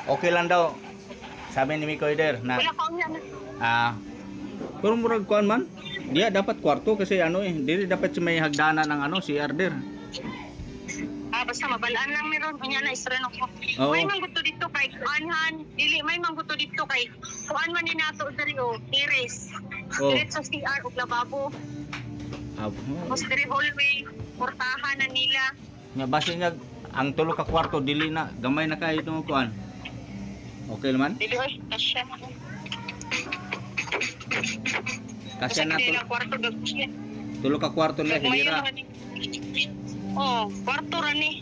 Okay lang daw. Sabi ni Miko Ider na Wala pa niya. pero murag kuan man. Diya dapat kwarto kasi dili dapat si may hagdanan ng CR der. Basta mabalaan lang meron kunya na istrano ko. Oo. May mangguto dito kay kuanhan, dili may mangguto dito kay kuan man ni nato diri o tiris. Oo. Diretso sa CR ug lababo. Tapos diri hallway, portahan na nila. Nya base niya ang tulo ka kwarto dili na gamay na kayo itong kuan. Okay naman? Dili oy kasya. Kasi na Dili lang kwarto gagawin. tulo ka kwarto na hilira. Oh, kwarto ra ni.